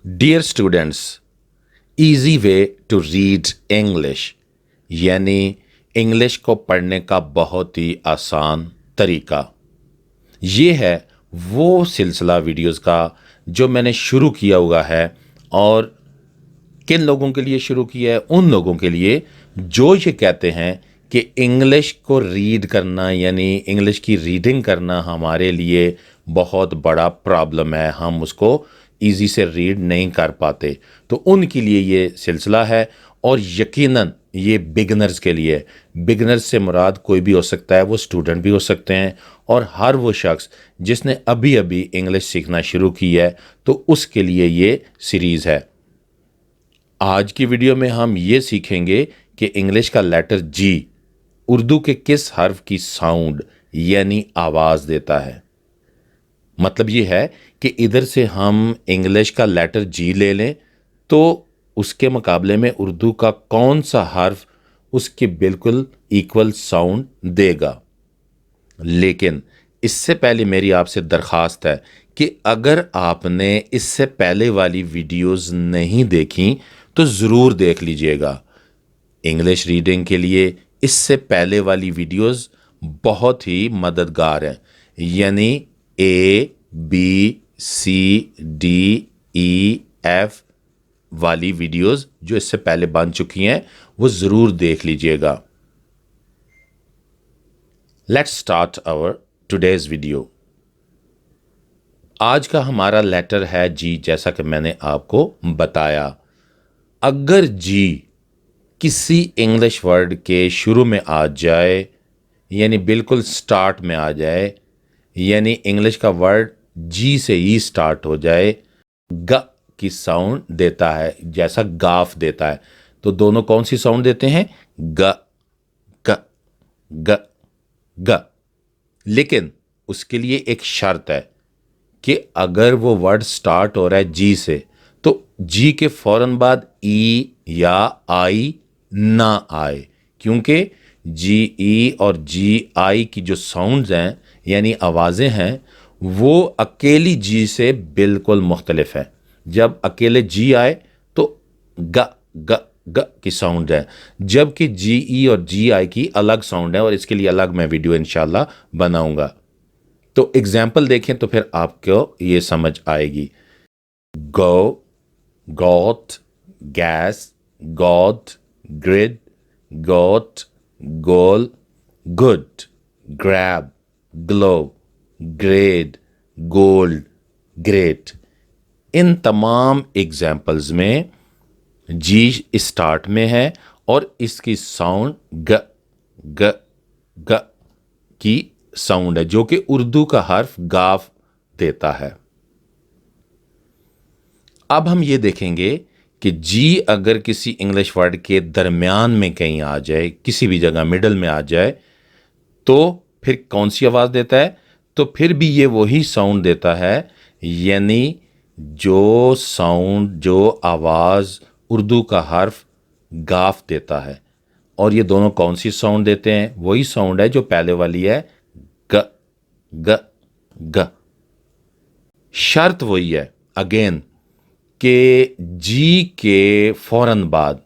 Dear students, easy way to read English यानी English को पढ़ने का बहुत ही आसान तरीका। ये है वो सिलसिला वीडियोस का जो मैंने शुरू किया हुआ है। और किन लोगों के लिए शुरू किया है? उन लोगों के लिए जो ये कहते हैं कि इंग्लिश को रीड करना यानी इंग्लिश की रीडिंग करना हमारे लिए बहुत बड़ा प्रॉब्लम है, हम उसको ईज़ी से रीड नहीं कर पाते। तो उनके लिए ये सिलसिला है और यकीनन ये बिगनर्स के लिए। बिगनर्स से मुराद कोई भी हो सकता है, वो स्टूडेंट भी हो सकते हैं और हर वो शख्स जिसने अभी अभी इंग्लिश सीखना शुरू की है, तो उसके लिए ये सीरीज़ है। आज की वीडियो में हम ये सीखेंगे कि इंग्लिश का लेटर जी उर्दू के किस हर्फ की साउंड यानी आवाज़ देता है। मतलब ये है कि इधर से हम इंग्लिश का लेटर जी ले लें तो उसके मुकाबले में उर्दू का कौन सा हर्फ उसके बिल्कुल इक्वल साउंड देगा। लेकिन इससे पहले मेरी आपसे दरख्वास्त है कि अगर आपने इससे पहले वाली वीडियोस नहीं देखी तो ज़रूर देख लीजिएगा। इंग्लिश रीडिंग के लिए इससे पहले वाली वीडियोस बहुत ही मददगार हैं। यानी A B C D E F वाली वीडियोस जो इससे पहले बन चुकी हैं वो ज़रूर देख लीजिएगा। Let's start our today's video. आज का हमारा लेटर है जी, जैसा कि मैंने आपको बताया। अगर जी किसी इंग्लिश वर्ड के शुरू में आ जाए यानी बिल्कुल स्टार्ट में आ जाए, यानी इंग्लिश का वर्ड जी से ही स्टार्ट हो जाए, ग की साउंड देता है जैसा गाफ देता है। तो दोनों कौन सी साउंड देते हैं? ग ग ग ग। लेकिन उसके लिए एक शर्त है कि अगर वो वर्ड स्टार्ट हो रहा है जी से तो जी के फौरन बाद ई या आई ना आए, क्योंकि जी ई और जी आई की जो साउंड्स हैं यानी आवाज़ें हैं वो अकेली जी से बिल्कुल मुख्तलिफ है। जब अकेले जी आए तो ग ग ग की साउंड है, जबकि जी ई और जी आई की अलग साउंड है और इसके लिए अलग मैं वीडियो इंशाल्लाह बनाऊंगा। तो एग्जाम्पल देखें तो फिर आपको ये समझ आएगी। Go, got, gas, god, grid, got, goal, good, grab, glow, grade, gold, great. इन तमाम एग्जाम्पल्स में जी स्टार्ट में है और इसकी साउंड ग ग ग की साउंड है जो कि उर्दू का हर्फ गाफ देता है। अब हम ये देखेंगे कि जी अगर किसी इंग्लिश वर्ड के दरमियान में कहीं आ जाए, किसी भी जगह मिडल में आ जाए, तो फिर कौन सी आवाज़ देता है? तो फिर भी ये वही साउंड देता है, यानी जो साउंड जो आवाज़ उर्दू का हर्फ गाफ देता है। और ये दोनों कौन सी साउंड देते हैं? वही साउंड है जो पहले वाली है, ग ग ग। शर्त वही है अगेन कि जी के फौरन बाद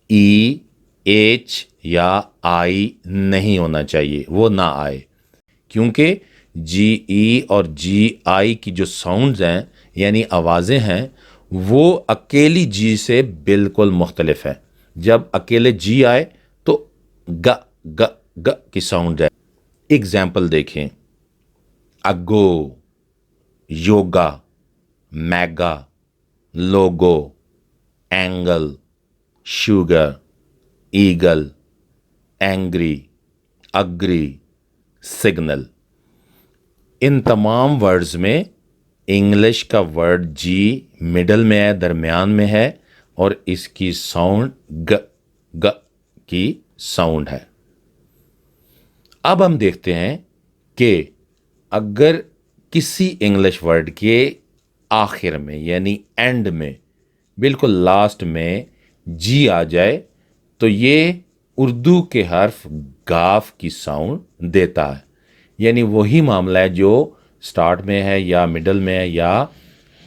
ई एच या आई नहीं होना चाहिए, वो ना आए, क्योंकि जी ई और जी आई की जो साउंड्स हैं यानी आवाज़ें हैं वो अकेली जी से बिल्कुल मुख्तलिफ है। जब अकेले जी आए तो ग ग ग की साउंड है। एग्जाम्पल देखें, ago, yoga, mega, logo, angle, sugar, eagle, angry, agree, signal. इन तमाम वर्ड्स में इंग्लिश का वर्ड जी मिडल में है, दरमियान में है और इसकी साउंड ग ग की साउंड है। अब हम देखते हैं कि अगर किसी इंग्लिश वर्ड के आखिर में यानी एंड में बिल्कुल लास्ट में जी आ जाए तो ये उर्दू के हर्फ गाफ की साउंड देता है। यानी वही मामला है जो स्टार्ट में है या मिडल में है या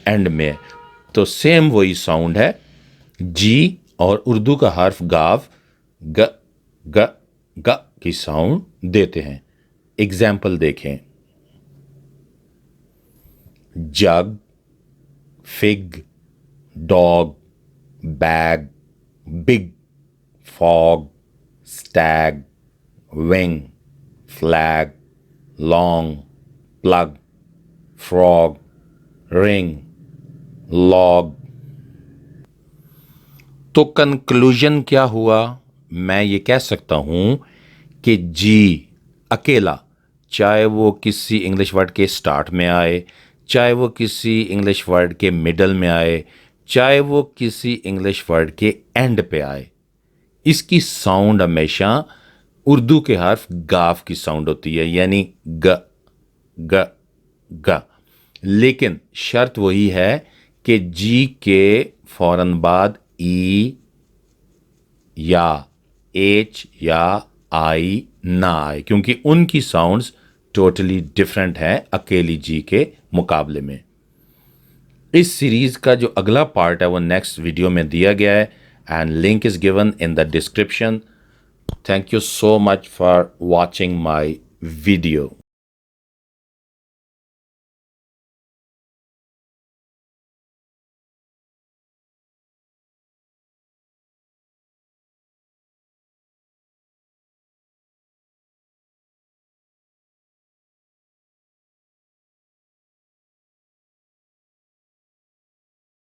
एंड में है। तो सेम वही साउंड है, जी और उर्दू का हर्फ गाव ग ग ग की साउंड देते हैं। एग्जाम्पल देखें, jug, fig, dog, bag, big, fog, stag, wing, flag, long, plug, frog, ring, log. तो कंक्लूजन क्या हुआ? मैं ये कह सकता हूं कि जी अकेला, चाहे वो किसी इंग्लिश वर्ड के स्टार्ट में आए, चाहे वो किसी इंग्लिश वर्ड के मिडल में आए, चाहे वो किसी इंग्लिश वर्ड के एंड पे आए, इसकी साउंड हमेशा उर्दू के हर्फ गाफ की साउंड होती है, यानी ग ग ग। लेकिन शर्त वही है कि जी के फौरन बाद ई या एच या आई ना आए, क्योंकि उनकी साउंड्स टोटली डिफरेंट है अकेली जी के मुकाबले में। इस सीरीज का जो अगला पार्ट है वो नेक्स्ट वीडियो में दिया गया है, and link is given in the description. Thank you so much for watching my video.